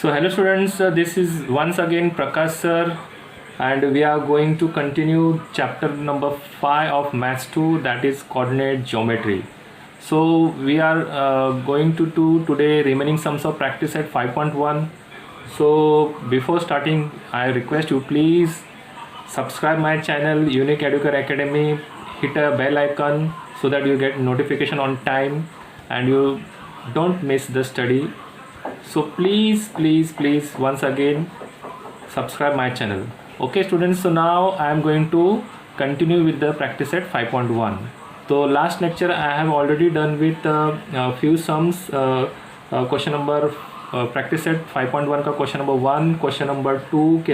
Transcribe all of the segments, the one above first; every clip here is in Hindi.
So hello students, this is once again Prakash sir, and we are going to continue chapter number 5 of Maths 2, that is coordinate geometry. So we are going to do today remaining sums of practice at 5.1. So before starting, I request you please subscribe my channel Unique Educator Academy, hit a bell icon so that you get notification on time and you don't miss the study. So please once again subscribe my channel. Okay students, so now I am going to continue with the practice at 5.1. So last lecture I have already done with a few sums. Question number practice at 5.1 का क्वेश्चन नंबर 1, क्वेश्चन नंबर 2 के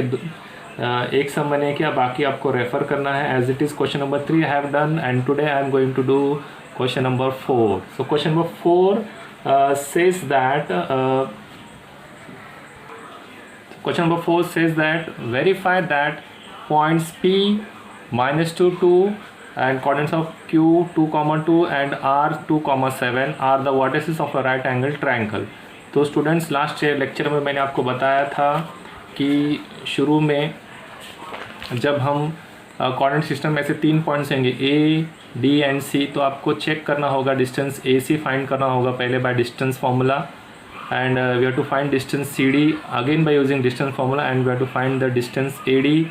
एक सम मैंने किया, बाकी आपको रेफर करना है as it is. Question number 3 I have done and today I am going to do question number 4. So question number 4 says that question number 4 says that verify that points P minus 2 2 and coordinates of Q 2 2 and R 2 7 are the vertices of a right angle triangle. तो स्टूडेंट्स लास्ट लेक्चर में मैंने आपको बताया था कि शुरू में जब हम कोऑर्डिनेट सिस्टम में से 3 पॉइंट्स होंगे A, D एंड C, तो आपको चेक करना होगा डिस्टेंस AC फाइंड करना होगा पहले by distance formula, and we have to find distance CD again by using distance formula, and we have to find the distance AD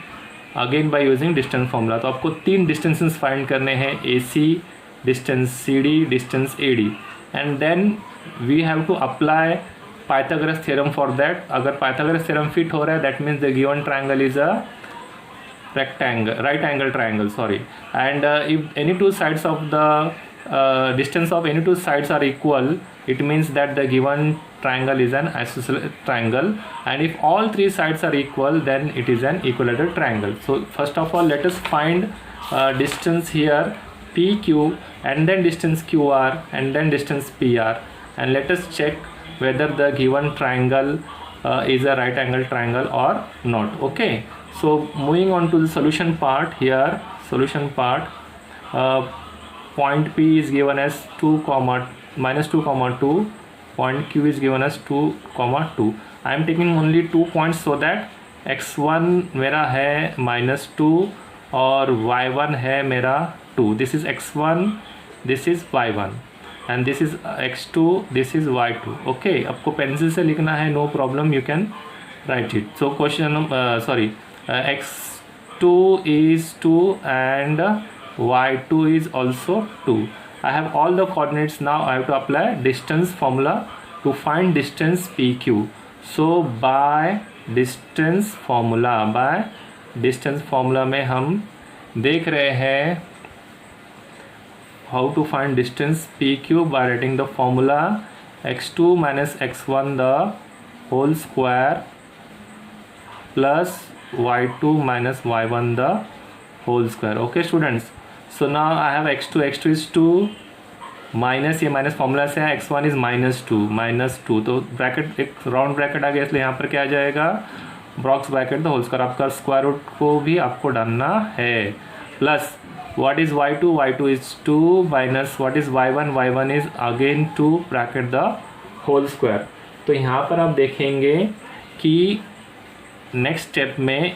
again by using distance formula. तो आपको 3 डिस्टेंसेस फाइंड करने हैं, AC, distance CD, distance AD, and then we have to apply Pythagoras theorem for that. अगर पाइथागोरस थ्योरम फिट हो रहा है that means the given triangle is a right angle triangle, sorry, and if any two sides of the distance of any two sides are equal, it means that the given triangle is an isosceles triangle, and if all 3 sides are equal then it is an equilateral triangle. So first of all let us find distance here PQ, and then distance QR, and then distance PR, and let us check whether the given triangle is a right angle triangle or not. Okay, so moving on to the solution part. Here solution part, point P is given as 2 minus 2 2, point Q is given as 2 2. I am taking only 2 points so that x1 मेरा है -2 और y1 है मेरा 2. This is x1, this is y1, and this is x2, this is y2. Okay, आपको पेंसिल से लिखना है, no problem, you can write it. So question x2 is 2 and y2 is also 2. I have all the coordinates. Now I have to apply distance formula to find distance PQ. So by distance formula में हम देख रहे हैं how to find distance PQ by writing the formula x2 minus x1 the whole square plus y2 minus y1 the whole square. Okay students, so now I have x2 is 2 minus, ये माइनस फॉर्मूला से है, x1 इज़ -2, तो ब्रैकेट एक राउंड ब्रैकेट आ गया, इसलिए यहाँ पर क्या आ जाएगा box bracket the whole square. आपका स्क्वायर रूट को भी आपको डालना है, plus what is y2 is 2 minus what is y1 is again 2 bracket the whole square. तो यहाँ पर आप देखेंगे कि नेक्स्ट स्टेप में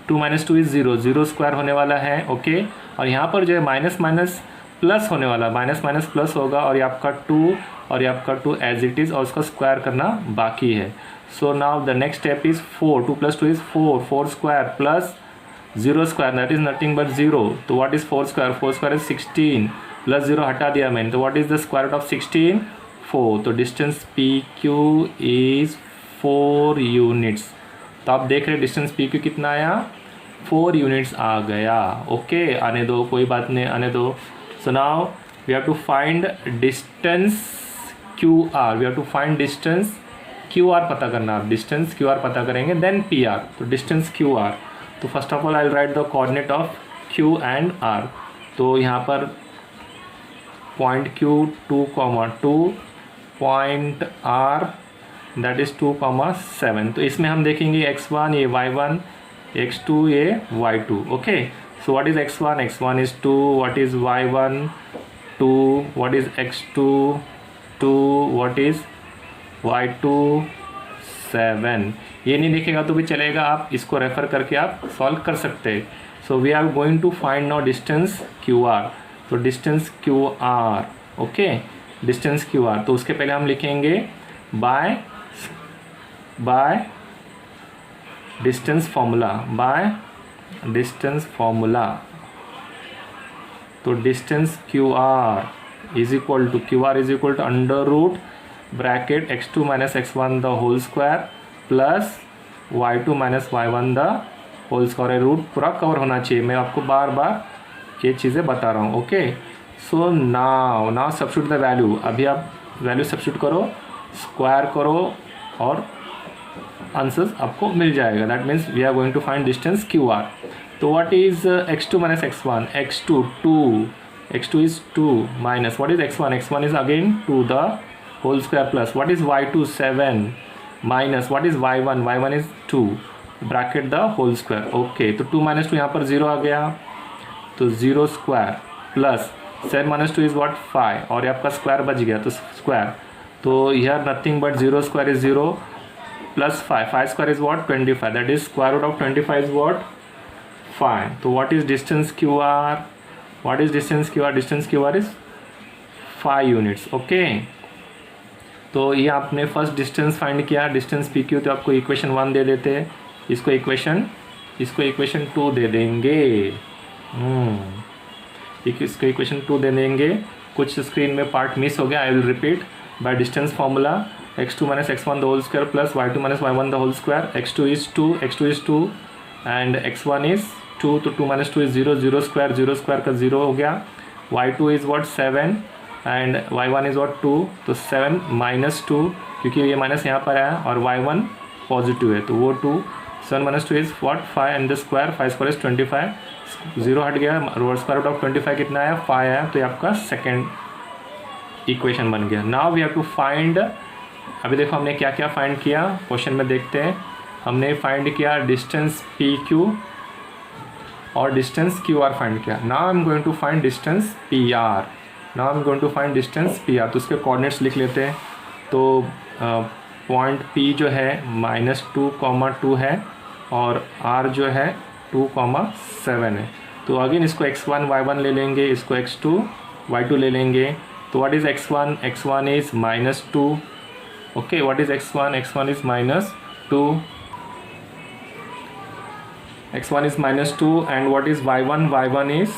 2 - 2 इज़ 0 स्क्वायर होने वाला है. ओके, और यहाँ पर जो है माइनस माइनस प्लस होने वाला, माइनस माइनस प्लस होगा, और ये आपका 2 और ये आपका 2 एज इट इज़, और उसका स्क्वायर करना बाकी है. So now the next step is 4, 2 + 2 is 4 square plus 0 square that is nothing but 0. तो what is 4 square is 16, plus 0 हटा दिया मैंने, तो what is the square root of 16? 4. तो डिस्टेंस PQ इज़ 4 यूनिट्स. तो आप देख रहे हैं डिस्टेंस PQ कितना आया, 4 यूनिट्स आ गया. ओके, आने दो, कोई बात नहीं, आने दो. So now we have to find distance QR, we have to find distance QR पता करना. आप डिस्टेंस QR पता करेंगे, देन PR. तो डिस्टेंस QR, तो first of all I will write the coordinate of Q and R. तो यहाँ पर point Q 2 2, point R that is 2 7. तो इसमें हम देखेंगे x1 ये y1, x2 ये y2. Okay, so what is x1 is 2, what is y1 2, what is x2 2, what is y2 7। ये नहीं दिखेगा तो भी चलेगा, आप इसको रेफ़र करके आप सॉल्व कर सकते हैं। So we are going to find now distance Q R. तो distance Q R, okay, distance Q R, तो उसके पहले हम लिखेंगे by distance formula, by distance formula. तो distance Q R is equal to under root bracket x2 minus x1 the whole square plus y2 minus y1 the whole square. Root पूरा कवर होना चाहिए, मैं आपको बार बार ये चीज़ें बता रहा हूँ, okay. So now substitute the value. अभी आप वैल्यू सब्स्टिट्यूट करो, स्क्वायर करो और आंसर्स आपको मिल जाएगा। That means we are going to find distance Q R. तो what is x2 minus x1? x2 2, x2 is 2 minus what is x1? x1 is again 2 the whole square plus what is y2? 7 minus what is y1? y1 is 2 bracket the whole square, okay. तो 2 माइनस 2 यहाँ पर 0 आ गया, तो 0 square plus 7 minus 2 is what 5, और ये आपका स्क्वायर बच गया तो स्क्वायर। तो here nothing but 0 square is 0 plus 5 square is what 25, that is square root of 25 is what 5। तो what is distance Q R? What is distance QR? Distance QR is 5 units, okay. तो ये आपने फर्स्ट डिस्टेंस फाइंड किया, डिस्टेंस PQ, तो आपको इक्वेशन 1 दे देते हैं, इसको इक्वेशन 2 दे देंगे, इसको इक्वेशन 2 दे देंगे। कुछ स्क्रीन में पार्ट मिस हो गया, I will repeat. By distance formula x2 minus x1 the whole square plus y2 minus y1 the whole square. x2 is 2 and x1 is 2, तो 2 माइनस 2 इज 0, 0 स्क्वायर का 0 हो गया। y2 is what 7 and y1 is what 2, तो 7 माइनस 2, क्योंकि ये माइनस यहाँ पर आया और y1 पॉजिटिव है तो वो 2, 7 minus 2 is what 5 and the square 5 square is 25, 0 हट गया, स्क्वायर रूट ऑफ 25 कितना आया 5 आया, तो ये आपका सेकेंड इक्वेशन बन गया। Now we have to find, अभी देखो हमने क्या क्या फाइंड किया, क्वेश्चन में देखते हैं। हमने फाइंड किया डिस्टेंस PQ और डिस्टेंस QR फाइंड किया। Now I am going to find distance PR। तो उसके कोऑर्डिनेट्स लिख लेते हैं। तो पॉइंट P जो है -2, है और R जो है 2,7 है। तो अगेन इसको x1 y1 ले लेंगे, इसको x2 y2 ले लेंगे। तो what is x1? x1 is -2, okay. What is x1? x1 is -2, x1 is -2 and what is y1? y1 is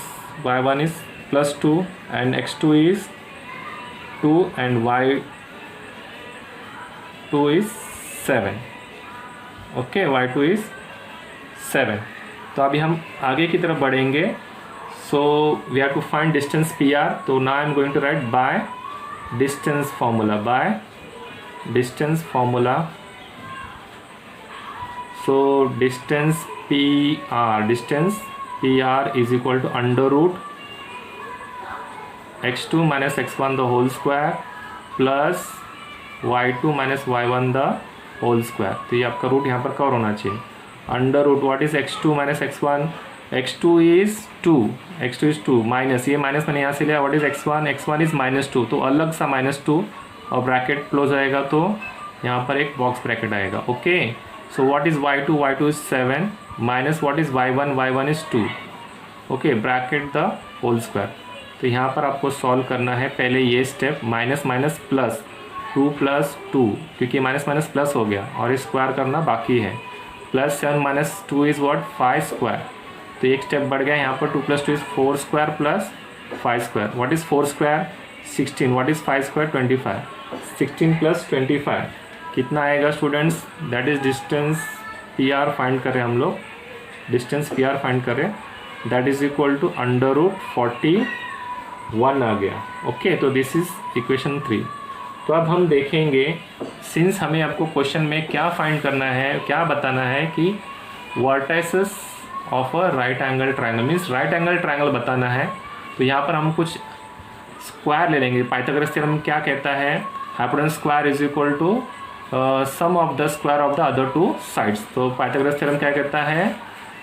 +2 and x2 is 2 and y2 is 7, okay, y2 is 7। तो अभी हम आगे की तरफ बढ़ेंगे। So we have to find distance PR। तो now I am going to write by distance formula, so distance PR is equal to under root x2 minus x1 the whole square plus y2 minus y1 the whole square। तो ये आपका रूट यहाँ पर कवर होना चाहिए। Under root what is x2 minus x1? x2 is 2 minus, ये माइनस मैंने यहाँ से लिया। व्हाट इज x1 इज -2, तो अलग सा -2 और ब्रैकेट क्लोज आएगा, तो यहाँ पर एक बॉक्स ब्रैकेट आएगा, okay. So what is y2 is 7 minus what is y1 is 2, okay, bracket the whole square. तो यहाँ पर आपको सॉल्व करना है पहले ये स्टेप, माइनस प्लस 2 + 2, क्योंकि माइनस प्लस हो गया और स्क्वायर करना बाकी है, plus 7 minus 2 is what 5 square. तो एक स्टेप बढ़ गया यहाँ पर, 2 + 2 is 4 square plus 5 square. What is 4 square? 16। What is 5 square? 25। 16 + 25 कितना आएगा students? That is distance PR find करें हम लोग, डिस्टेंस PR फाइंड करें, that is equal to under root 41 आ गया, ओके। तो दिस इज़ इक्वेशन 3। तो अब हम देखेंगे, सिंस हमें आपको क्वेश्चन में क्या फाइंड करना है, क्या बताना है कि vertices of a right angle triangle, means right angle triangle बताना है। तो यहाँ पर हम कुछ स्क्वायर ले लेंगे। पाइथागोरस थ्योरम क्या कहता है? Hypotenuse square is equal to sum of the square of the other 2 sides. तो पाइथागोरस थ्योरम क्या कहता है?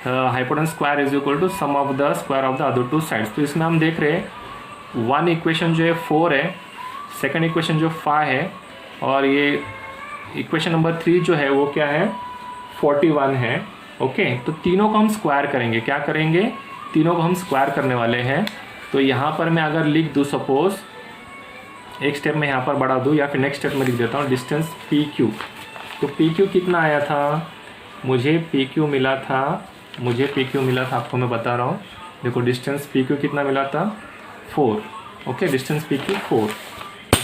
Hypotenuse square is equal to sum of the square of the other 2 sides. तो इसमें हम देख रहे हैं 1 इक्वेशन जो है 4 है, सेकंड इक्वेशन जो 5 है, और ये इक्वेशन नंबर 3 जो है वो क्या है 41 है। ओके, तो तीनों को हम स्क्वायर करेंगे। क्या करेंगे? तीनों को हम स्क्वायर करने वाले हैं। तो यहाँ पर मैं अगर लिख दूँ, सपोज एक स्टेप में यहाँ पर बढ़ा दूँ या फिर नेक्स्ट स्टेप में लिख देता हूँ डिस्टेंस पी क्यू। तो पी क्यू कितना आया था? मुझे पी क्यू मिला था आपको मैं बता रहा हूँ। देखो डिस्टेंस पी क्यू कितना मिला था 4। Okay, distance P Q 4,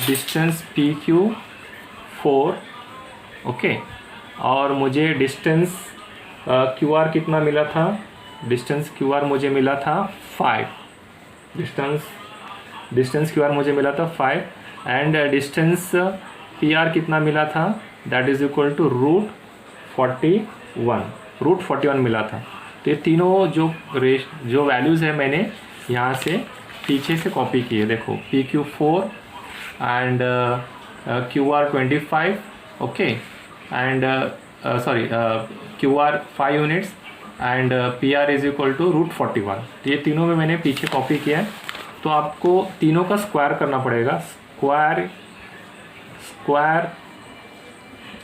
distance P Q 4। Okay, और मुझे डिस्टेंस क्यू आर कितना मिला था? डिस्टेंस क्यू आर मुझे मिला था 5। डिस्टेंस क्यू आर मुझे मिला था 5 एंड डिस्टेंस पी आर कितना मिला था? That is equal to root 41 मिला था। तो ये तीनों जो वैल्यूज़ है मैंने यहाँ से पीछे से कॉपी किए। देखो P Q 4 and Q R 25। Okay, and sorry Q R 5 units and P R is equal to root 41। तो ये तीनों में मैंने पीछे कॉपी किया है। तो आपको तीनों का स्क्वायर करना पड़ेगा। Square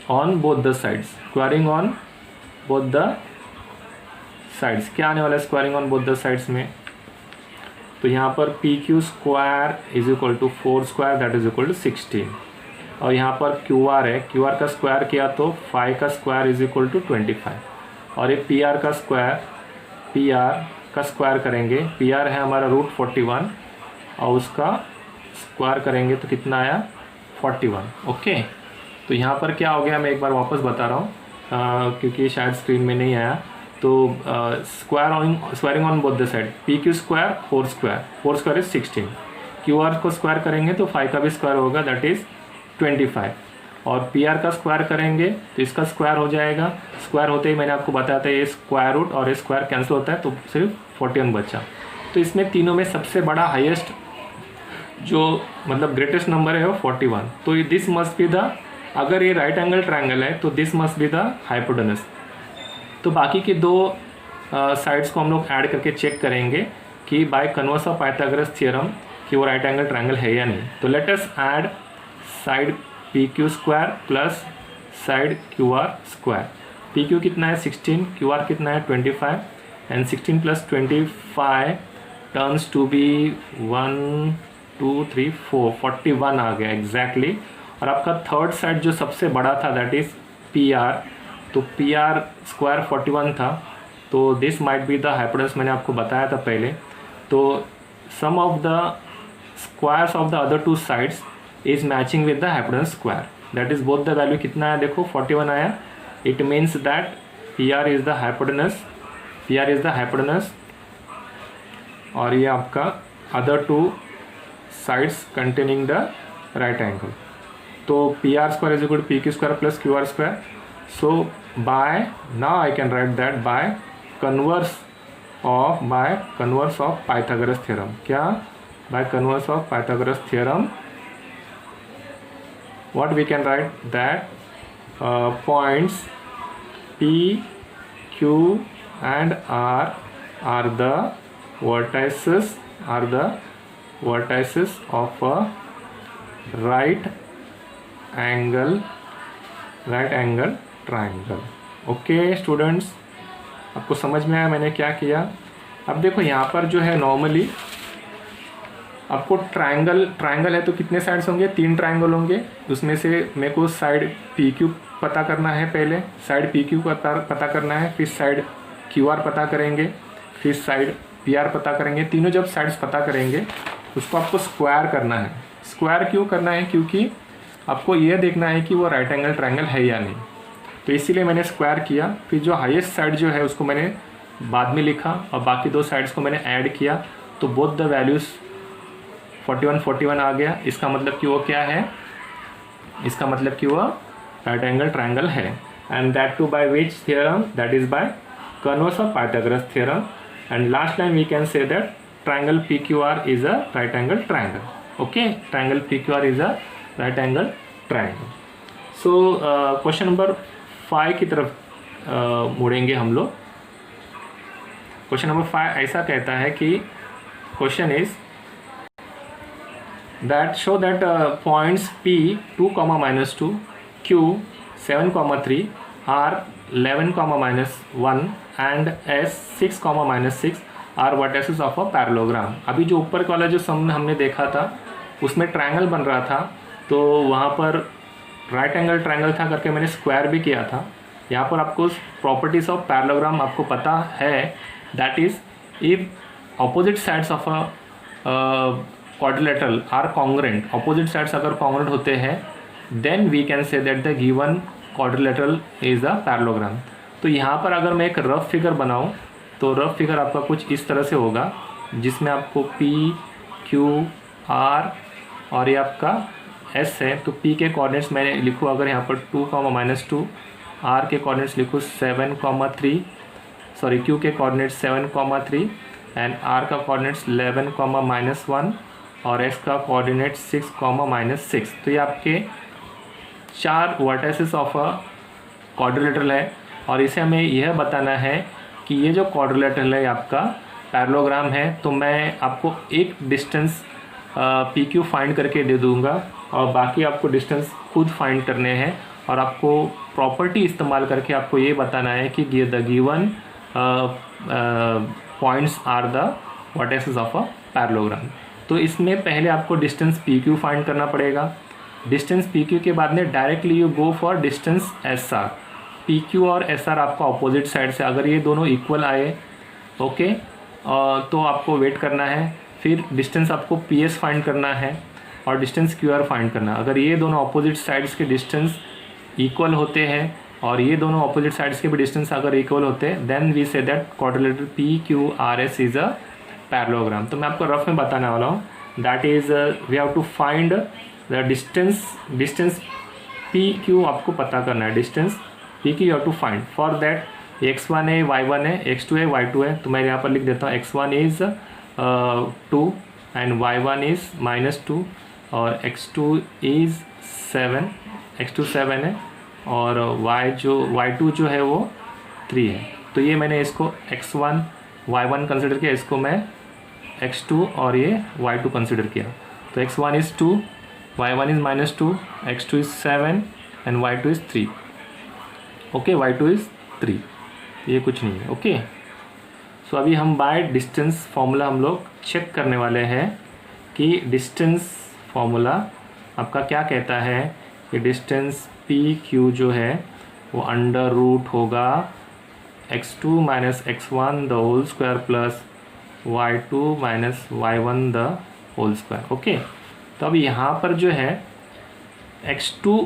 on both the sides, squaring on both the sides. क्या आने वाला है squaring on both the sides में? तो यहाँ पर P Q square is equal to 4 square that is equal to 16। और यहाँ पर क्यू आर है, क्यू आर का स्क्वायर किया तो 5 का स्क्वायर इज इक्वल टू 25। और ये पी आर का स्क्वायर करेंगे। पी आर है हमारा रूट 41 और उसका स्क्वायर करेंगे तो कितना आया 41। ओके, तो यहाँ पर क्या हो गया मैं एक बार वापस बता रहा हूँ क्योंकि शायद स्क्रीन में नहीं आया। तो squaring on both the side, P Q square 4 square is 16। Q are को स्क्वायर करेंगे तो 5 का भी स्क्वायर होगा दैट इज़ 25। और पी आर का स्क्वायर करेंगे तो इसका स्क्वायर हो जाएगा। स्क्वायर होते ही मैंने आपको बताया था ये स्क्वायर रूट और ये स्क्वायर कैंसिल होता है तो सिर्फ 41 बचा। तो इसमें तीनों में सबसे बड़ा हाईएस्ट जो मतलब ग्रेटेस्ट नंबर है वो 41। तो दिस मस्ट बी द, अगर ये राइट एंगल ट्रायंगल है तो this must be the hypotenuse. तो बाकी के दो साइड्स को हम लोग ऐड करके चेक करेंगे कि by converse of Pythagoras theorem कि वो राइट एंगल ट्रायंगल है या नहीं। तो let us add side P Q square plus side Q R square. P Q कितना है 16, क्यू आर कितना है 25 and 16 plus 25 turns to be 1 2 3 4 41 आ गया एग्जैक्टली। और आपका थर्ड साइड जो सबसे बड़ा था दैट इज़ पी आर। तो पी आर स्क्वायर 41 था तो this might be the hypotenuse, मैंने आपको बताया था पहले। तो sum of the squares of the other two sides is matching with the hypotenuse square, that is both the value कितना है देखो 41 आया। It means that P R is the hypotenuse और ये आपका other two sides containing the right angle. तो P R square is equal to P Q square plus Q R square. So by now I can write that by converse of Pythagoras theorem. क्या? By converse of Pythagoras theorem what we can write that points P, Q and R are the vertices of a right angle triangle। Okay students, आपको समझ में आया मैंने क्या किया? अब देखो यहाँ पर जो है नॉर्मली आपको ट्रायंगल है तो कितने साइड्स होंगे? 3 ट्रायंगल होंगे। उसमें से मेरे को साइड पी क्यू पता करना है, पहले साइड पी क्यू पता करना है, फिर साइड क्यू आर पता करेंगे, फिर साइड पी आर पता करेंगे। तीनों जब साइड्स पता करेंगे उसको आपको स्क्वायर करना है। स्क्वायर क्यों करना है? क्योंकि आपको ये देखना है कि वो राइट एंगल ट्रायंगल है या नहीं। तो इसीलिए मैंने स्क्वायर किया। फिर जो हाईएस्ट साइड जो है उसको मैंने बाद में लिखा और बाकी 2 साइड्स को मैंने ऐड किया तो बोथ द वैल्यूज़ 41 आ गया। इसका मतलब कि वो क्या है? इसका मतलब कि वो राइट एंगल ट्रायंगल है। And that to by which theorem? That is by converse of Pythagoras theorem. And last line we can say that triangle P Q R is a right angle triangle. Okay, triangle P Q R is a right angle triangle. So question number 5 की तरफ मुड़ेंगे हम लोग। क्वेश्चन नंबर 5 ऐसा कहता है कि question is that show that points P 2, -2, Q 7,3, R 11,-1 and S 6,-6 are vertexes of a parallelogram. अभी जो ऊपर वाला जो सम हमने देखा था उसमें ट्रायंगल बन रहा था, तो वहाँ पर राइट एंगल ट्रायंगल था करके मैंने स्क्वायर भी किया था। यहाँ पर आपको प्रॉपर्टीज ऑफ पैरेललोग्राम आपको पता है, that is if opposite sides of a quadrilateral are congruent, opposite sides अगर कॉन्ग्रेंट होते हैं then we can say that the given quadrilateral is a parallelogram. तो यहाँ पर अगर मैं एक रफ फिगर बनाऊँ तो रफ फिगर आपका कुछ इस तरह से होगा, जिसमें आपको P, Q, R और ये आपका S है। तो P के कोऑर्डिनेट्स मैंने लिखूँ अगर यहाँ पर 2,-2, R के कोऑर्डिनेट्स लिखूँ 7,3, सॉरी Q के कोऑर्डिनेट्स 7,3 एंड R का कोऑर्डिनेट्स 11,-1 और S का कोऑर्डिनेट 6,-6। तो ये आपके 4 वर्टेक्सेस ऑफ अ क्वाड्रिलेटरल है और इसे हमें यह बताना है कि ये जो क्वाड्रिलेटरल है आपका पैरेललोग्राम है। तो मैं आपको एक डिस्टेंस PQ फाइंड करके दे दूंगा और बाकी आपको डिस्टेंस खुद फाइंड करने हैं और आपको प्रॉपर्टी इस्तेमाल करके आपको ये बताना है कि the given points are the vertexes of a parallelogram. तो इसमें पहले आपको डिस्टेंस PQ फाइंड करना पड़ेगा। डिस्टेंस PQ के बाद में directly you go for distance SR। PQ और SR आपका अपोजिट साइड से, अगर ये दोनों इक्वल आए ओके तो आपको वेट करना है। फिर डिस्टेंस आपको PS फाइंड करना है और डिस्टेंस QR फाइंड करना है। अगर ये दोनों अपोजिट साइड्स के डिस्टेंस इक्वल होते हैं और ये दोनों अपोजिट साइड्स के भी डिस्टेंस अगर इक्वल होते हैं then we say that quadrilateral PQRS is a parallelogram. तो मैं आपको रफ में बताने वाला हूँ, that is we have to find the distance PQ आपको पता करना है, distance PQ you have to find. For that x1 है, y1 है, x2 है, y2 है। तो मैं यहाँ पर लिख देता हूँ x1 is 2 and y1 is -2 और x2 इज़ 7, x2 7 है और y2 जो है वो 3 है। तो ये मैंने इसको x1 y1 कंसिडर किया, इसको मैं x2 और ये y2 कंसिडर किया। तो x1 is 2, y1 is -2, x2 is 7 and y2 is 3। Okay y2 is 3, ये कुछ नहीं है। ओके सो अभी हम बाय डिस्टेंस फॉर्मूला हम लोग चेक करने वाले हैं कि डिस्टेंस फॉर्मूला आपका क्या कहता है कि डिस्टेंस PQ जो है वो अंडर रूट होगा x2 - x1 the whole square plus y2 - y1 the whole square. Okay तो अब यहाँ पर जो है x2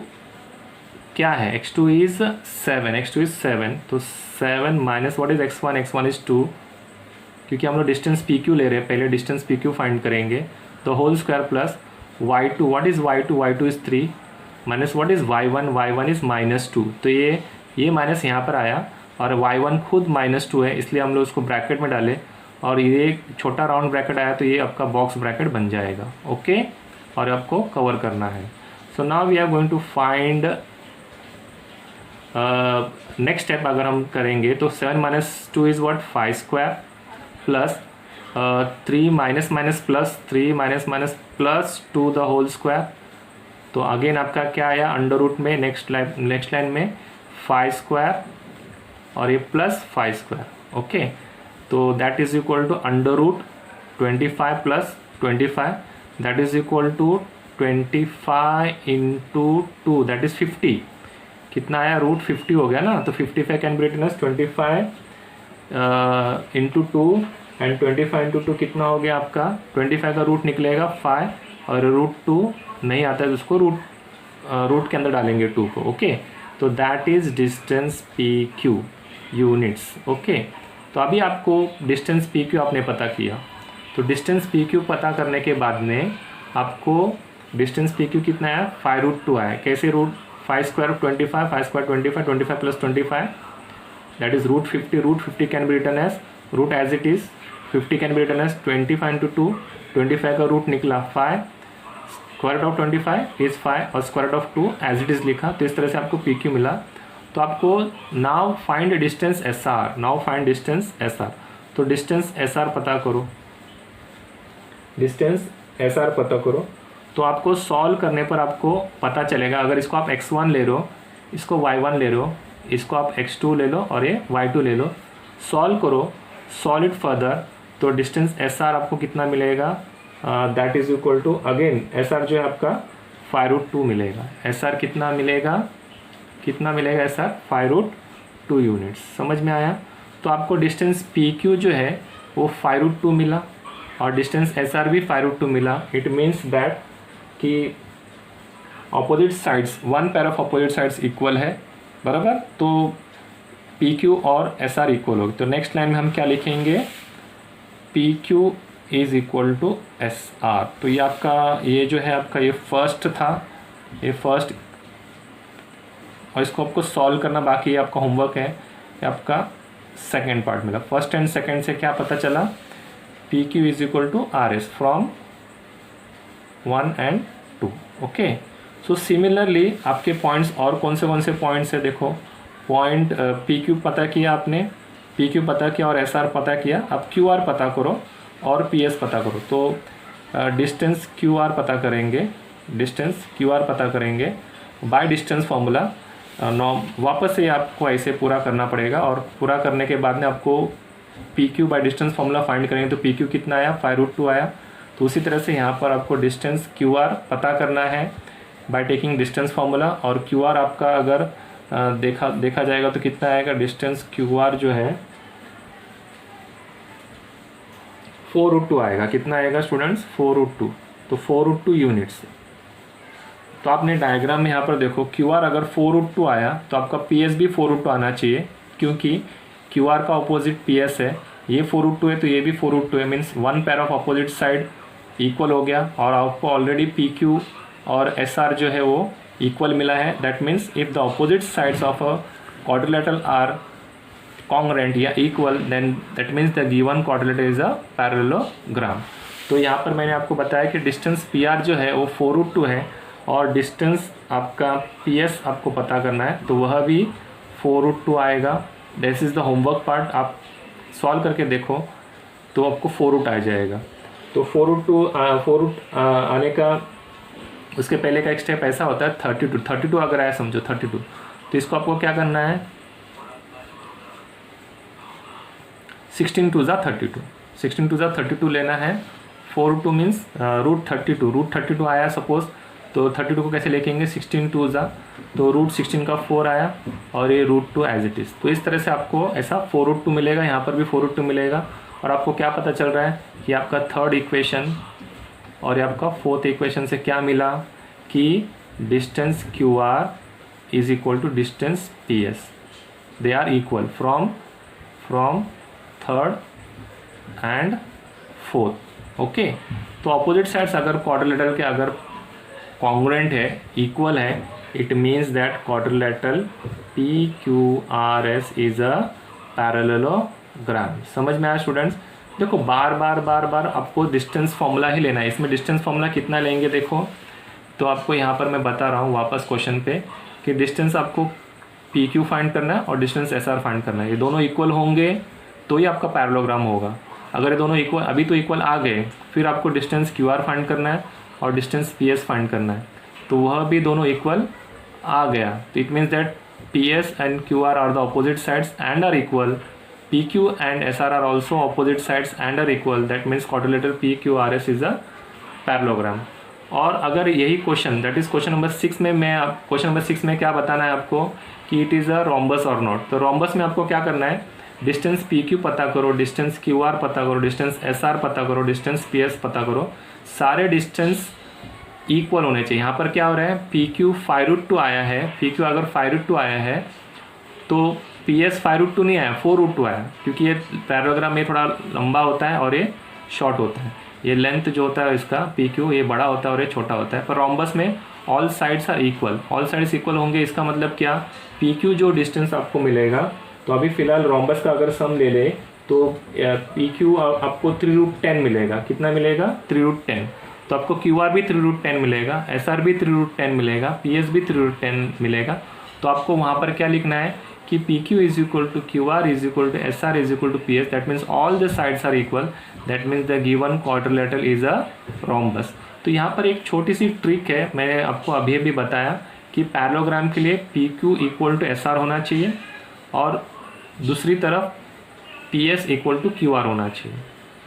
क्या है, x2 इज़ 7, x2 इज़ 7। तो 7 minus what is x1, x1 is 2, क्योंकि हम लोग डिस्टेंस PQ ले रहे हैं, पहले डिस्टेंस PQ फाइंड करेंगे। तो whole square plus y2, what is y2, y2 is 3 minus what is y1, y1 is -2। तो ये माइनस यहाँ पर आया और y1 खुद -2 है, इसलिए हम लोग उसको ब्रैकेट में डालें और ये छोटा राउंड ब्रैकेट आया तो ये आपका बॉक्स ब्रैकेट बन जाएगा। ओके और आपको कवर करना है। So now we are going to find next step अगर हम करेंगे तो 7 - 2 is what 5 square plus 3 minus plus 3 minus plus 2 the whole square. तो अगेन आपका क्या आया अंडर रूट में नेक्स्ट लाइन में 5 स्क्वायर और ये प्लस 5 स्क्वायर। ओके तो that is equal to under root 25 plus 25 that is equal to 25 into 2 that is 50। कितना आया रूट 50 हो गया ना, तो 55 can be written as 25 into 2 and 25 into 2 कितना हो गया आपका 25 का रूट निकलेगा 5 और रूट 2 नहीं आता है तो उसको रूट के अंदर डालेंगे 2 को। ओके तो that is distance PQ units. Okay तो अभी आपको डिस्टेंस PQ आपने पता किया, तो डिस्टेंस PQ पता करने के बाद में आपको डिस्टेंस PQ कितना आया 5√2 आया। कैसे root 5 square 25, 5 square 25, 25 plus 25 that is root 50। Root 50 can be written as root as it is 50 can be written as 25 into 2, 25 का रूट निकला 5, स्क्वायर रूट ऑफ 25 इज 5 और square root of 2 as it is लिखा। तो इस तरह से आपको PQ मिला। तो आपको now find distance SR, now find distance SR। तो डिस्टेंस SR पता करो, डिस्टेंस SR पता करो। तो आपको सॉल्व करने पर आपको पता चलेगा, अगर इसको आप x1 ले रहे हो, इसको y1 ले लो, इसको आप x2 ले लो और ये y2 ले लो, सॉल्व करो, सॉल्व इट फर्दर, तो डिस्टेंस SR आपको कितना मिलेगा, that is equal to again SR जो है आपका 5√2 मिलेगा। SR कितना मिलेगा, SR 5√2 यूनिट्स। समझ में आया? तो आपको डिस्टेंस PQ जो है वो 5√2 मिला और डिस्टेंस SR भी 5√2 मिला। इट मीन्स दैट कि opposite sides, one pair of opposite sides equal है, बराबर। तो PQ और SR इक्वल होगी। तो नेक्स्ट लाइन में हम क्या लिखेंगे, PQ is equal to SR। तो ये आपका, ये जो है आपका, ये फर्स्ट था, ये फर्स्ट, और इसको आपको सॉल्व करना बाकी है, आपका होमवर्क है। ये आपका सेकेंड पार्ट मिला। फर्स्ट एंड सेकेंड से क्या पता चला, PQ is equal to RS from 1 and 2। Okay, so similarly आपके पॉइंट्स और कौन से पॉइंट्स है, देखो पॉइंट PQ पता किया आपने, PQ पता किया और SR पता किया। अब QR पता करो और PS पता करो। तो डिस्टेंस QR पता करेंगे, डिस्टेंस QR पता करेंगे बाय डिस्टेंस फार्मूला। वापस से आपको ऐसे पूरा करना पड़ेगा और पूरा करने के बाद में आपको PQ bye distance formula find करेंगे। तो PQ कितना आया, 5√2 आया। तो उसी तरह से यहाँ पर आपको डिस्टेंस QR पता करना है बाय टेकिंग डिस्टेंस फार्मूला। और QR आपका अगर देखा जाएगा तो कितना आएगा, डिस्टेंस QR जो है 4√2 आएगा। कितना आएगा स्टूडेंट्स, 4√2। तो 4√2 यूनिट्स। तो आपने डायग्राम में यहाँ पर देखो, QR अगर 4√2 आया तो आपका PS भी 4√2 आना चाहिए, क्योंकि QR का अपोजिट PS है। ये 4√2 है तो ये भी 4√2 है, means one pair of opposite side equal हो गया। और आपको ऑलरेडी PQ और SR जो है वो इक्वल मिला है। That means if the opposite sides of a quadrilateral are congruent या equal, then that means the given quadrilateral is a parallelogram. तो यहाँ पर मैंने आपको बताया कि डिस्टेंस PR जो है वो 4√2 है और डिस्टेंस आपका PS आपको पता करना है, तो वह भी 4√2 आएगा। This is the homework part. आप सॉल्व करके देखो तो आपको 4√2 आ जाएगा। तो 4√2 आने का, उसके पहले का एक स्टेप ऐसा होता है 32 अगर आया समझो 32, तो इसको आपको क्या करना है, 16 2 ज़ा 32 लेना है। 4√2 मीन्स √32 आया सपोज, तो 32 को कैसे लिखेंगे, 16 2 ज़ा, तो √16 का 4 आया और ये √2 एज इट इज़। तो इस तरह से आपको ऐसा 4√2 मिलेगा, यहाँ पर भी 4√2 मिलेगा। और आपको क्या पता चल रहा है कि आपका थर्ड इक्वेशन और ये आपका फोर्थ इक्वेशन से क्या मिला कि distance QR is equal to distance PS, they are equal from third and fourth. Okay, तो अपोजिट साइड्स अगर क्वाड्रिलेटरल के अगर कॉन्ग्रुएंट है, इक्वल है, it means that quadrilateral PQRS is a parallelogram. समझ में आया स्टूडेंट्स? देखो बार बार आपको डिस्टेंस फार्मूला ही लेना है। इसमें डिस्टेंस फार्मूला कितना लेंगे देखो, तो आपको यहाँ पर मैं बता रहा हूँ वापस क्वेश्चन पे कि डिस्टेंस आपको PQ फाइंड करना है और डिस्टेंस SR फाइंड करना है। ये दोनों इक्वल होंगे तो ही आपका पैरेललोग्राम होगा। अगर ये दोनों इक्वल, अभी तो इक्वल आ गए, फिर आपको डिस्टेंस QR फाइंड करना है और डिस्टेंस PS फाइंड करना है, तो वह भी दोनों इक्वल आ गया। तो it means that PS and QR are the opposite sides and are equal, PQ and SR are also opposite sides and are equal, that means quadrilateral PQRS is a parallelogram। और अगर यही question, that is question number 6 में, क्वेश्चन नंबर 6 में क्या बताना है आपको कि इट इज़ अ रोम्बस और नॉट। तो रोम्बस में आपको क्या करना है, डिस्टेंस PQ पता करो, डिस्टेंस QR पता करो, डिस्टेंस SR पता करो, डिस्टेंस PS पता करो, सारे डिस्टेंस इक्वल होने चाहिए। यहाँ पर क्या हो रहा है, PQ 5√2 आया है, PQ अगर 5√2 आया है तो PS 5√2 नहीं आया, 4√2 आया, क्योंकि ये पैरेललोग्राम में थोड़ा लंबा होता है और ये शॉर्ट होता है। ये लेंथ जो होता है इसका PQ ये बड़ा होता है और ये छोटा होता है। पर रोम्बस में all sides are equal, all sides equal होंगे। इसका मतलब क्या, PQ जो डिस्टेंस आपको मिलेगा, तो अभी फ़िलहाल रोम्बस का अगर सम ले ले तो PQ आपको 3√10 मिलेगा। कितना मिलेगा, 3√10। तो आपको QR भी 3√10 मिलेगा, SR भी 3√10 मिलेगा, PS भी 3√10 मिलेगा। तो आपको वहाँ पर क्या लिखना है कि PQ is equal to QR is equal to SR is equal to PS, that means all the sides are equal, that means the given quadrilateral is a rhombus. तो यहाँ पर एक छोटी सी ट्रिक है, मैंने आपको अभी बताया कि पैरेललोग्राम के लिए P Q equal to S R होना चाहिए और दूसरी तरफ P S equal to Q R होना चाहिए।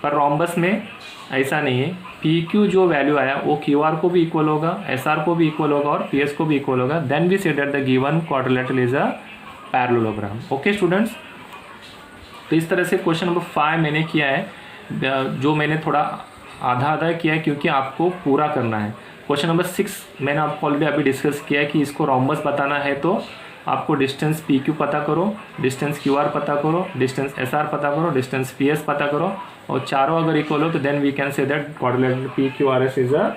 पर रोम्बस में ऐसा नहीं है, पी क्यू जो वैल्यू आया वो क्यू आर को भी इक्वल होगा, एस आर को भी इक्वल होगा और पी एस को भी इक्वल होगा। Then we say that the given quadrilateral is a parallelogram. Okay students, तो इस तरह से क्वेश्चन नंबर 5 मैंने किया है, जो मैंने थोड़ा आधा आधा किया है क्योंकि आपको पूरा करना है। क्वेश्चन नंबर 6 मैंने आपको ऑलरेडी अभी डिस्कस किया है कि इसको रोम्बस बताना है तो आपको डिस्टेंस पी क्यू पता करो, डिस्टेंस क्यू आर पता करो, डिस्टेंस एस आर पता करो, डिस्टेंस पी एस पता करो और चारों अगर इक्वल हो तो then we can say that quadrilateral P Q R S is a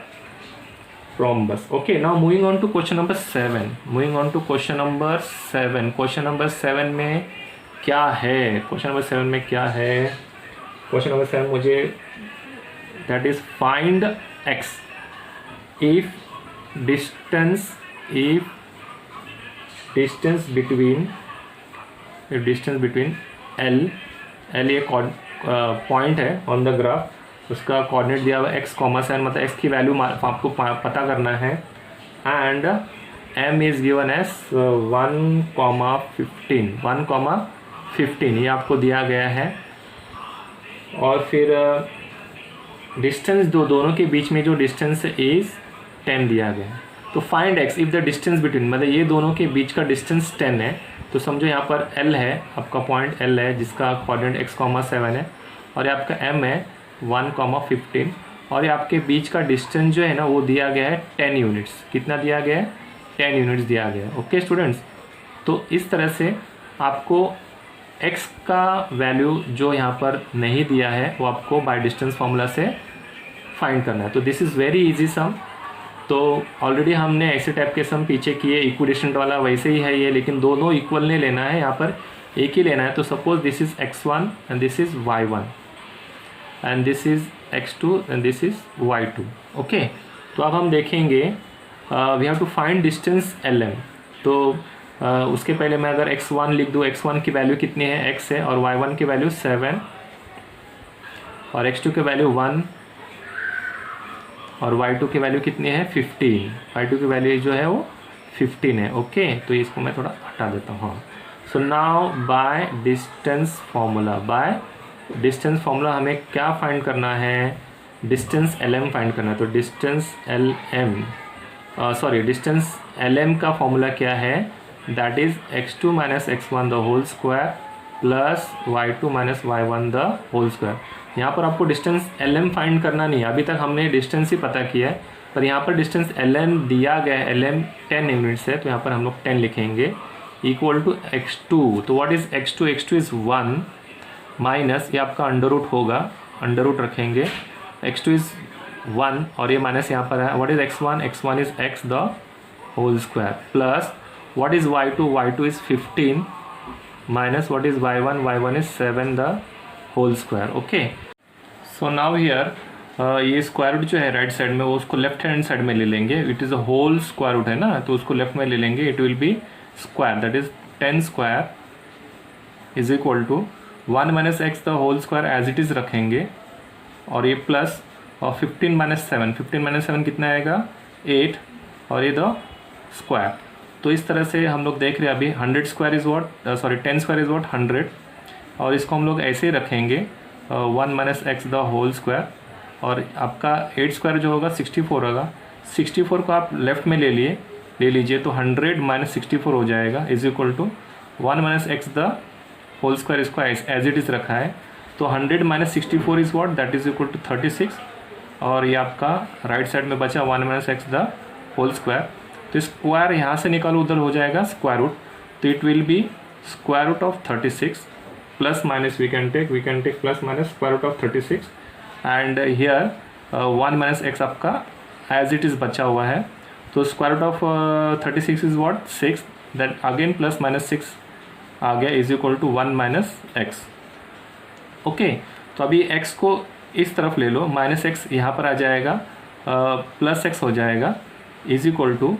rhombus. Okay, now moving on to question number 7। Moving on to question number 7। Question number 7 में क्या है? क्वेश्चन नंबर 7 में क्या है? क्वेश्चन नंबर 7 मुझे that is find x if distance between L ये पॉइंट है ऑन द ग्राफ, उसका कोऑर्डिनेट दिया हुआ x, 7 मतलब x की वैल्यू आपको पता करना है and m is given as 1,15 ये आपको दिया गया है। और फिर डिस्टेंस दोनों के बीच में जो डिस्टेंस इज़ 10 दिया गया है। तो find x if the distance between, मतलब ये दोनों के बीच का डिस्टेंस 10 है तो समझो यहाँ पर L है, आपका पॉइंट L है जिसका कोऑर्डिनेट x, 7 है और ये आपका M है 1,15 और ये आपके बीच का डिस्टेंस जो है ना वो दिया गया है 10 यूनिट्स। कितना दिया गया है? 10 यूनिट्स दिया गया है। ओके स्टूडेंट्स, तो इस तरह से आपको x का वैल्यू जो यहाँ पर नहीं दिया है वो आपको बाय डिस्टेंस फार्मूला से फाइंड करना है। तो दिस इज़ वेरी इजी सम। तो ऑलरेडी हमने ऐसे टाइप के सम पीछे किए, इक्विडिस्टेंट वाला वैसे ही है ये, लेकिन दोनों इक्वल नहीं लेना है, यहाँ पर एक ही लेना है। तो suppose this is x1 and this is y1 and this is x2 and this is y2। Okay, तो अब हम देखेंगे we have to find distance lm। तो उसके पहले मैं अगर x1 लिख दूँ, x1 की वैल्यू कितनी है? x है और y1 की वैल्यू 7 और x2 की वैल्यू 1 और y2 की वैल्यू कितनी है? 15। y2 की वैल्यू जो है वो 15 है। ओके, तो इसको मैं थोड़ा हटा देता हूँ। हाँ, so now bye distance formula हमें क्या फाइंड करना है? डिस्टेंस lm फाइंड करना है। तो डिस्टेंस lm का फॉर्मूला क्या है? That is x2 minus x1 the whole square plus y2 minus y1 the whole square. यहाँ पर आपको डिस्टेंस lm फाइंड करना नहीं है, अभी तक हमने डिस्टेंस ही पता किया है, पर यहाँ पर डिस्टेंस lm दिया गया है, lm 10 यूनिट्स है तो यहाँ पर हम लोग 10 लिखेंगे इक्वल टू x2। तो what is x2? x2 is 1 minus ये आपका अंडर रूट होगा, अंडर रूट रखेंगे, x2 इज़ 1 और ये माइनस यहाँ पर है। What is x1? x1 is x the whole square plus what is y2? y2 is 15 minus what is y1? y1 is 7 the whole square. Okay, so now here ये स्क्वायर रूट जो है राइट साइड में वो उसको लेफ्ट हैंड साइड में ले लेंगे। It is a whole square root है ना, तो उसको लेफ्ट में ले लेंगे। It will be square that is 10 square is equal to 1 minus x the whole square as it is रखेंगे और ये प्लस और 15 माइनस 7 कितना आएगा? 8 और ये द स्क्वायर। तो इस तरह से हम लोग देख रहे हैं अभी 10 square is what 10 square is what 100 और इसको हम लोग ऐसे ही रखेंगे 1 minus x the whole square और आपका 8 स्क्वायर जो होगा 64 होगा। 64 को आप लेफ्ट में ले लीजिए तो 100 माइनस 64 हो जाएगा is equal to 1 minus x the whole square, इसको एज इट इज़ रखा है। तो 100 minus 64 is what that is equal to 36 और ये आपका राइट साइड में बचा 1 minus x the whole square. तो स्क्वायर यहाँ से निकालो उधर हो जाएगा स्क्वायर रूट, तो it will be square root of 36 plus minus we can take plus minus square root of 36 and here 1 minus x आपका एज इट इज़ बचा हुआ है। तो square root of 36 is what 6 that again plus minus 6 आ गया is equal to 1 minus x. Okay, तो अभी x को इस तरफ ले लो, माइनस एक्स यहाँ पर आ जाएगा प्लस एक्स हो जाएगा is equal to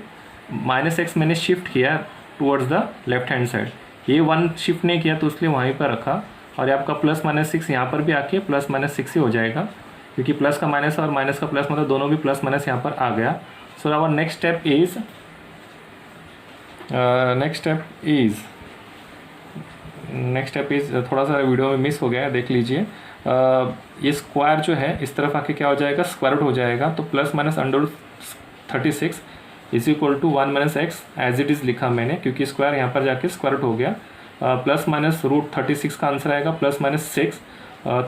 minus x मैंने शिफ्ट किया towards the left hand side, ये 1 शिफ्ट नहीं किया तो इसलिए वहीं पर रखा और ये आपका प्लस माइनस 6 यहाँ पर भी आके प्लस माइनस 6 ही हो जाएगा क्योंकि प्लस का माइनस और माइनस का प्लस मतलब दोनों भी प्लस माइनस यहाँ पर आ गया। So our next step is next step is थोड़ा सा वीडियो में मिस हो गया है, देख लीजिए। ये स्क्वायर जो है इस तरफ आके क्या हो जाएगा, स्क्वायर रूट हो जाएगा। तो plus minus under 36 is equal to 1 minus x as it is लिखा मैंने, क्योंकि स्क्वायर यहाँ पर जाके स्क्वायर रूट हो गया। प्लस माइनस रूट 36 का आंसर आएगा प्लस माइनस 6,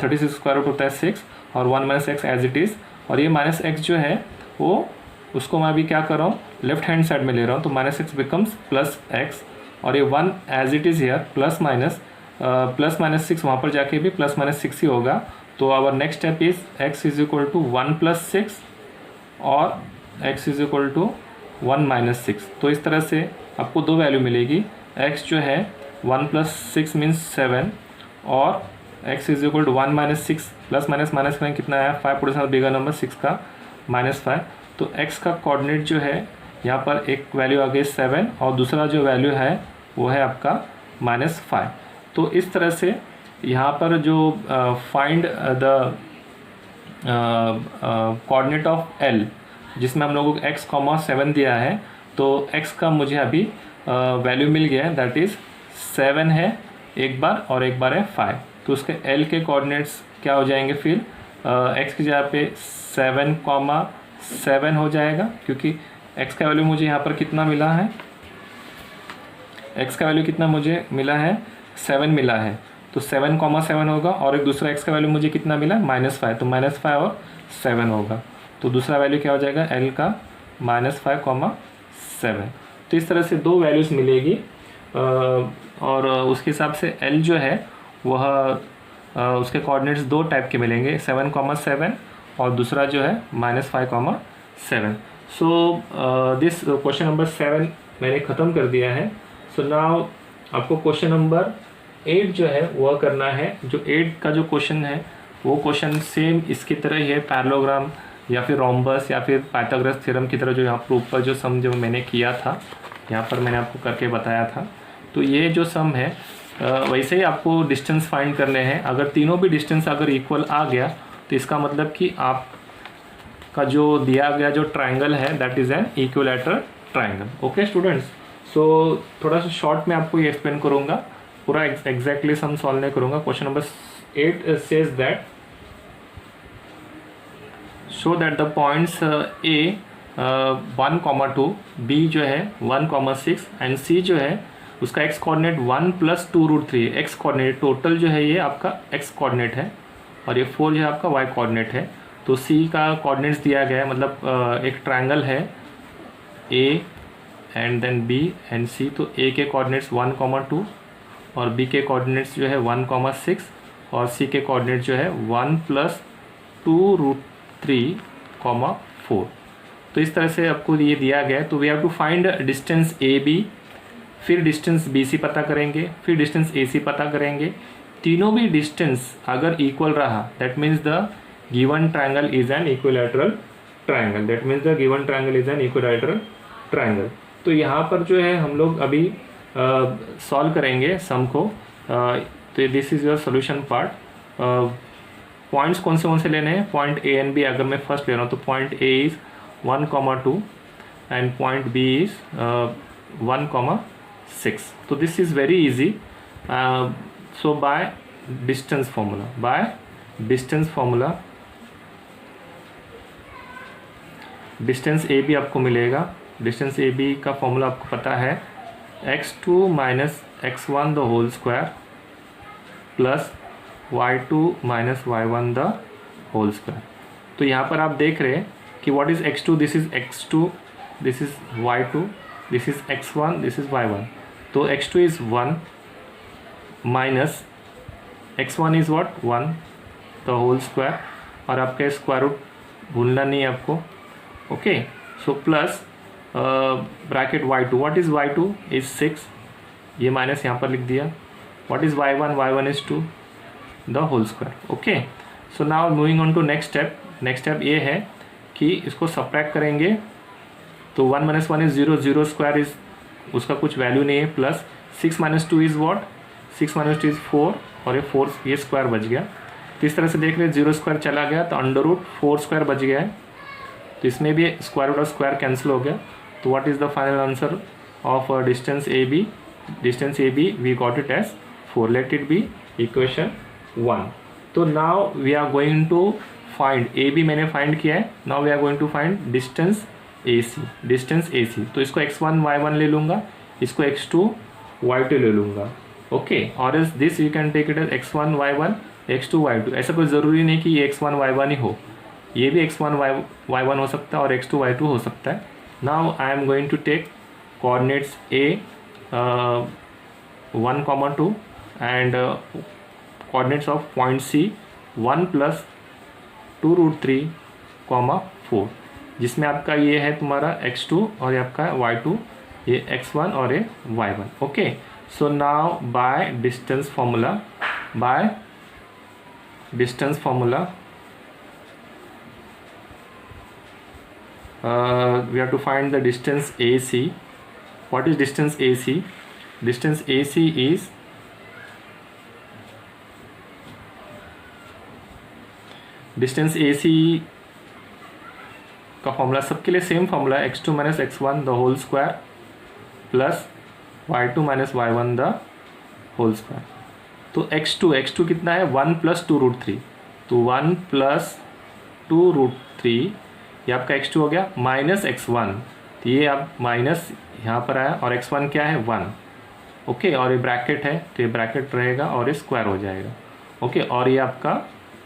36 स्क्वायर रूट होता है 6, और 1 minus x as it is. और ये माइनस एक्स जो है वो, उसको मैं अभी क्या कर रहा हूँ, लेफ्ट हैंड साइड में ले रहा हूँ, तो minus x becomes plus x, और ये 1 as it is here plus minus 6 वहाँ पर जाके भी प्लस माइनस 6 ही होगा। तो our next step is x is equal to 1 plus 6 और x is equal to 1 minus 6। तो इस तरह से आपको दो वैल्यू मिलेगी। x जो है 1 प्लस 6 मीन्स 7, और x is equal to 1 minus 6, plus minus minus करें कितना आया, 5 पुट साथ बिगर नंबर 6 का -5। तो x का कोऑर्डिनेट जो है यहाँ पर एक वैल्यू आ गई 7, और दूसरा जो वैल्यू है वो है आपका -5। तो इस तरह से यहाँ पर जो find the coordinate of L, जिसमें हम लोगों को x, 7 दिया है, तो x का मुझे अभी वैल्यू मिल गया है, दैट इज़ 7 है एक बार और एक बार है 5। तो उसके L के कोऑर्डिनेट्स क्या हो जाएंगे फिर, x की जगह पे 7, हो जाएगा, क्योंकि x का वैल्यू मुझे यहाँ पर कितना मिला है, x का वैल्यू कितना मुझे मिला है, 7 मिला है। तो 7, होगा, और एक दूसरा x का वैल्यू मुझे कितना मिला, -5, तो -5 और 7 होगा। तो दूसरा वैल्यू क्या हो जाएगा L का, -5, 7। तो इस तरह से दो वैल्यूज़ मिलेगी, और उसके हिसाब से L जो है वह उसके कोऑर्डिनेट्स दो टाइप के मिलेंगे, 7, और दूसरा जो है -5, 7। सो दिस क्वेश्चन नंबर 7 मैंने ख़त्म कर दिया है। सो नाउ आपको क्वेश्चन नंबर 8 जो है वह करना है। जो 8 का जो क्वेश्चन है वो क्वेश्चन सेम इसकी तरह ही है, पैरेललोग्राम या फिर रोम्बस या फिर पाइथागोरस थ्योरम की तरह, जो यहाँ पर ऊपर जो सम जो मैंने किया था, यहाँ पर मैंने आपको करके बताया था। तो ये जो सम है वैसे ही आपको डिस्टेंस फाइंड करने हैं। अगर तीनों भी डिस्टेंस अगर इक्वल आ गया तो इसका मतलब कि आप का जो दिया गया जो ट्राइंगल है that is an equilateral triangle. Okay students, so थोड़ा सा शॉर्ट में आपको ये एक्सप्लेन करूँगा, पूरा एग्जैक्टली सम सॉल्व नहीं करूँगा। Question number 8 says that show that the points A 1, 2, B जो है 1, 6 एंड C जो है उसका x coordinate 1 + 2√3, x coordinate total जो है ये आपका x कोऑर्डिनेट है, और ये 4 जो है आपका y कोऑर्डिनेट है। तो C का कोऑर्डिनेट्स दिया गया है, मतलब एक ट्रायंगल है A and then B and C। तो A के कोऑर्डिनेट्स 1, 2 और B के कोऑर्डिनेट्स जो है 1, 6 और C के कोऑर्डिनेट जो है 1 + 2√3, 4। तो इस तरह से आपको ये दिया गया है। तो we have to find distance AB, फिर डिस्टेंस BC पता करेंगे, फिर डिस्टेंस AC पता करेंगे। तीनों भी डिस्टेंस अगर इक्वल रहा that means the given triangle is an equilateral triangle, that means the given triangle is an equilateral triangle. तो यहाँ पर जो है हम लोग अभी सॉल्व करेंगे सम को। तो this is your solution part. Points कौन से लेने हैं, पॉइंट A एंड B अगर मैं फर्स्ट ले रहा हूँ तो point A is 1, 2 and point B is 1, 6। तो this is very easy. So bye distance formula distance AB आपको मिलेगा। डिस्टेंस AB का फॉर्मूला आपको पता है, x2 - x1 the whole square plus y2 - y1 the whole square. तो यहाँ पर आप देख रहे हैं कि what is x2, this is x2, this is y2, this is x1, this is y1। तो x2 is 1 minus x1 is what 1 the whole square, और आपका स्क्वायर रूट भूलना नहीं है आपको। Okay, so plus bracket y2, what is y2 is 6, ये माइनस यहाँ पर लिख दिया। What is y1 is 2 the whole square. Okay, so now moving on to next step ये है कि इसको सब्ट्रैक्ट करेंगे। तो 1 - 1 इज़ 0, 0 स्क्वायर इज़ उसका कुछ वैल्यू नहीं है, प्लस 6 - 2 इज़ व्हाट, 6 - 2 इज़ 4, और ये 4 ये स्क्वायर बच गया। तो इस तरह से देख रहे 0 स्क्वायर चला गया तो √4 स्क्वायर बच गया है। तो इसमें भी स्क्वायर रूट और स्क्वायर कैंसिल हो गया। तो what is the final answer, of distance AB. Distance AB we got it as 4. Let it be equation 1. तो now we are going to find AB मैंने find किया है. Now we are going to find distance AC. Distance AC. तो इसको x1 y1 ले लूँगा, इसको x2 y2 ले लूँगा. ओके, और इस this you can take it as x1 y1 x2 y2. ऐसा कोई ज़रूरी नहीं कि ये x1 y1 ही हो, ये भी x1 y1 हो सकता है और x2 y2 हो सकता है. Now I am going to take coordinates A 1, 2 and coordinates of point C 1 plus 2√3, 4, जिसमें आपका ये है तुम्हारा x2 और ये आपका y2, ये x1 और ये y1. Okay, so now bye distance formula we have to find the distance AC. What is distance AC? Distance AC is distance AC का फॉर्मूला सबके लिए सेम फॉर्मूला है, x2 minus x1 the whole square plus y2 minus y1 the whole square. तो x2 कितना है 1 प्लस 2√3. तो 1 प्लस 2√3 ये आपका x2 हो गया, माइनस x1. तो ये आप माइनस यहाँ पर आया और x1 क्या है 1. ओके, और ये ब्रैकेट है तो ये ब्रैकेट रहेगा और ये स्क्वायर हो जाएगा. ओके, और ये आपका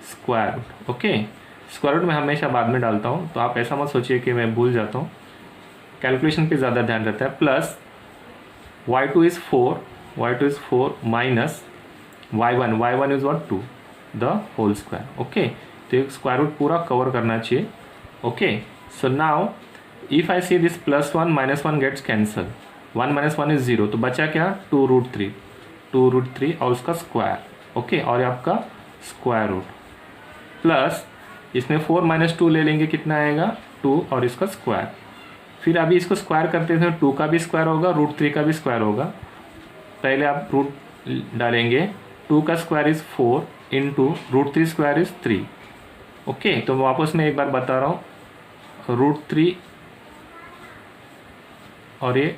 square root. Okay, square root मैं हमेशा बाद में डालता हूँ, तो आप ऐसा मत सोचिए कि मैं भूल जाता हूँ, कैलकुलेशन पे ज़्यादा ध्यान रहता है. Plus y2 is 4 minus y1 is what 2 the whole square. Okay, तो एक स्क्वायर रूट पूरा कवर करना चाहिए. Okay, so now if I see this +1 -1 gets cancel, 1 - 1 is 0, तो बचा क्या 2√3 और उसका स्क्वायर. ओके, और ये आपका स्क्वायर रूट प्लस इसमें 4 - 2 ले लेंगे, कितना आएगा 2 और इसका स्क्वायर. फिर अभी इसको स्क्वायर करते थे, 2 का भी स्क्वायर होगा, √3 का भी स्क्वायर होगा. पहले आप रूट डालेंगे, 2 का square is 4 into √3 square is 3. Okay, तो वापस मैं एक बार बता रहा हूँ, √3 और ये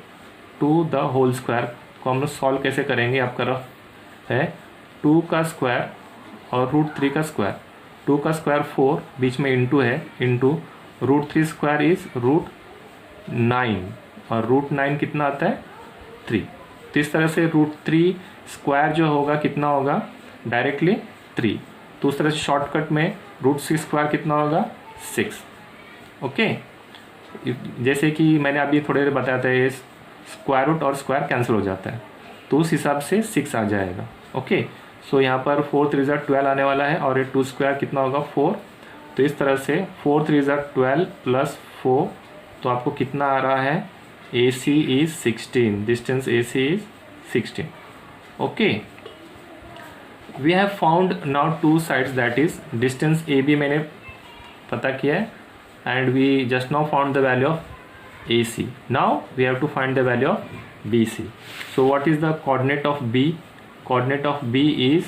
2 द होल स्क्वायर को हम लोग सॉल्व कैसे करेंगे. आपका रफ है 2 का स्क्वायर और √3 का स्क्वायर. 2 का स्क्वायर 4, बीच में इंटू है, इंटू √3 स्क्वायर इज √9 और √9 कितना आता है 3. तो इस तरह से √3 स्क्वायर जो होगा कितना होगा डायरेक्टली 3. तो उस तरह से शॉर्टकट में √6 स्क्वायर कितना होगा 6. ओके, जैसे कि मैंने अभी थोड़ी देर बताया था, ये स्क्वायर रूट और स्क्वायर कैंसिल हो जाता है, तो उस हिसाब से 6 आ जाएगा. ओके, सो यहाँ पर 4 3 12 आने वाला है और ये 2 स्क्वायर कितना होगा 4. तो इस तरह से 4 3 12 प्लस 4, तो आपको कितना आ रहा है AC is 16. Distance AC is 16. Okay, we have found now 2 sides, that is distance AB मैंने पता किया है and we just now found the value of AC. Now we have to find the value of BC. So what is the coordinate of B? Coordinate of B is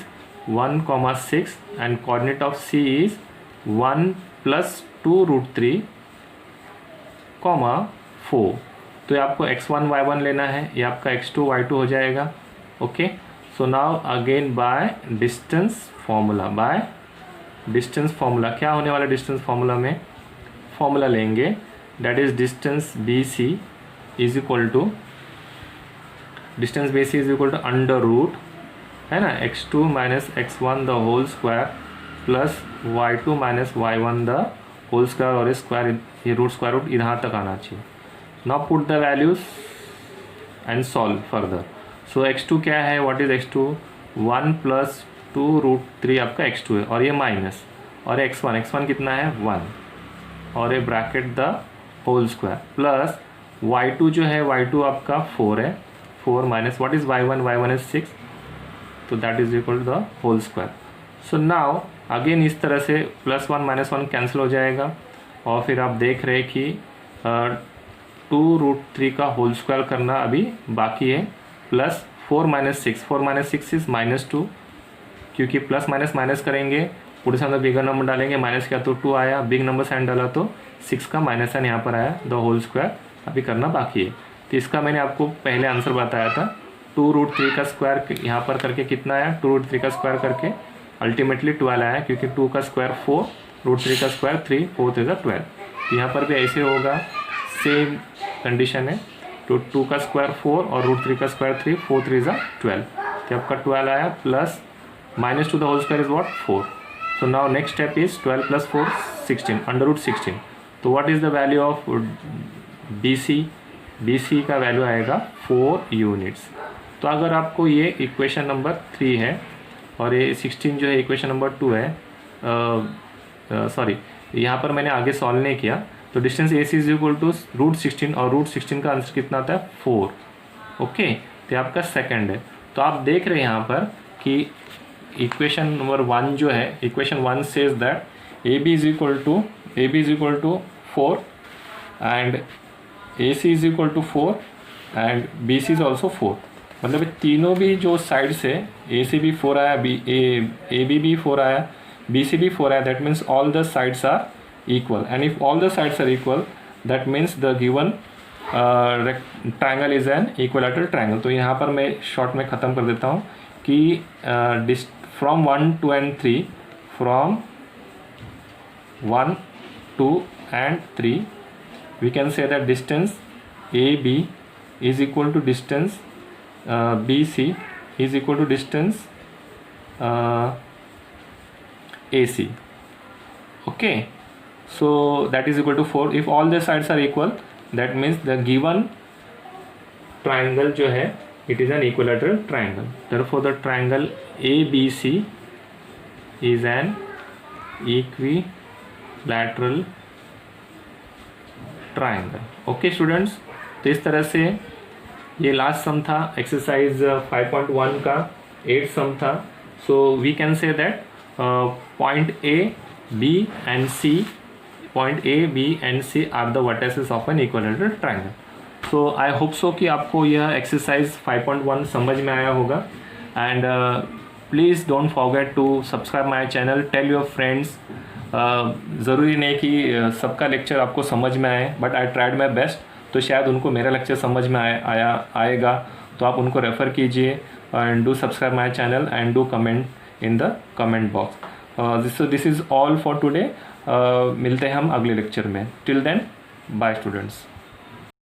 1, 6 and coordinate of C is 1 plus 2√3, 4. तो ये आपको x1 y1 लेना है, ये आपका x2 y2 हो जाएगा. Okay, so now again by distance formula क्या होने वाला डिस्टेंस फार्मूला में फॉर्मूला लेंगे, that is distance BC is equal to under root है ना x2 minus x1 the whole square plus y2 minus y1 the whole square और स्क्वायर, ये स्क्वायर रूट इधर तक आना चाहिए. Now put the values and solve further. So x2 क्या है, व्हाट इज x2 1 प्लस 2√3 आपका x2 है और ये माइनस, और x1 कितना है 1 और ये bracket the whole square plus y2 जो है y2 आपका 4 है, 4 minus what is y1 is 6, तो that is equal to the whole square. So now again इस तरह से +1 - 1 कैंसिल हो जाएगा और फिर आप देख रहे कि 2√3 का होल स्क्वायर करना अभी बाकी है, प्लस 4 - 6 इज -2, क्योंकि प्लस माइनस माइनस करेंगे, पूरे सामने बिगर नंबर डालेंगे, माइनस किया तो 2 आया, बिग नंबर साइन डाला तो 6 का माइनस साइन यहाँ पर आया, द होल स्क्वायर अभी करना बाकी है. तो इसका मैंने आपको पहले आंसर बताया था, 2√3 का स्क्वायर यहाँ पर करके कितना आया, 2√3 का स्क्वायर करके अल्टीमेटली 12 आया, क्योंकि 2 का स्क्वायर 4, √3 का स्क्वायर 3, 4 3 12। यहाँ पर भी ऐसे होगा, सेम कंडीशन है। तो 2 का स्क्वायर 4 और √3 का स्क्वायर 3, 4 3 12, तो आपका 12 आया, plus -2 the whole square is what, 4। So now next step is 12 + 4 16, √16। तो what is the value of BC का वैल्यू आएगा 4 यूनिट्स। तो अगर आपको ये इक्वेशन नंबर 3 है और ये 16 जो है इक्वेशन नंबर 2 है, सॉरी यहाँ पर मैंने आगे सॉल्व नहीं किया, तो distance AC is equal to √16 और √16 का आंसर कितना आता है, 4। ओके, तो आपका सेकंड है। तो आप देख रहे हैं यहाँ पर कि इक्वेशन नंबर 1 जो है, equation 1 says that AB is equal to 4 and AC is equal to 4 and BC is also 4। मतलब तीनों भी जो साइड से AC भी 4 आया, AB भी 4 आया, BC भी 4 आया, that means all the sides are equal, and if all the sides are equal that means the given triangle is an equilateral triangle। तो यहाँ पर मैं शॉर्ट में ख़त्म कर देता हूँ कि from 1 2 and 3, from 1 2 and 3 we can say that distance AB is equal to distance BC is equal to distance AC। okay, so that is equal to 4। if all the sides are equal that means the given triangle जो है it is an equilateral triangle, therefore the triangle ABC is an equilateral triangle। okay students, तो इस तरह से ये लास्ट सम था, एक्सरसाइज 5.1 का 8 सम था। So we can say that point A, B and C are the vertices of an equilateral triangle. So I hope so कि आपको यह एक्सरसाइज 5.1 समझ में आया होगा। And please don't forget to subscribe my channel, tell your friends. ज़रूरी नहीं कि सबका लेक्चर आपको समझ में आए, but I tried my best. तो शायद उनको मेरा लेक्चर समझ में आएगा, तो आप उनको रेफ़र कीजिए and do subscribe my channel and do comment in the comment box. This is all for today. मिलते हैं हम अगले लेक्चर में। Till then, bye students.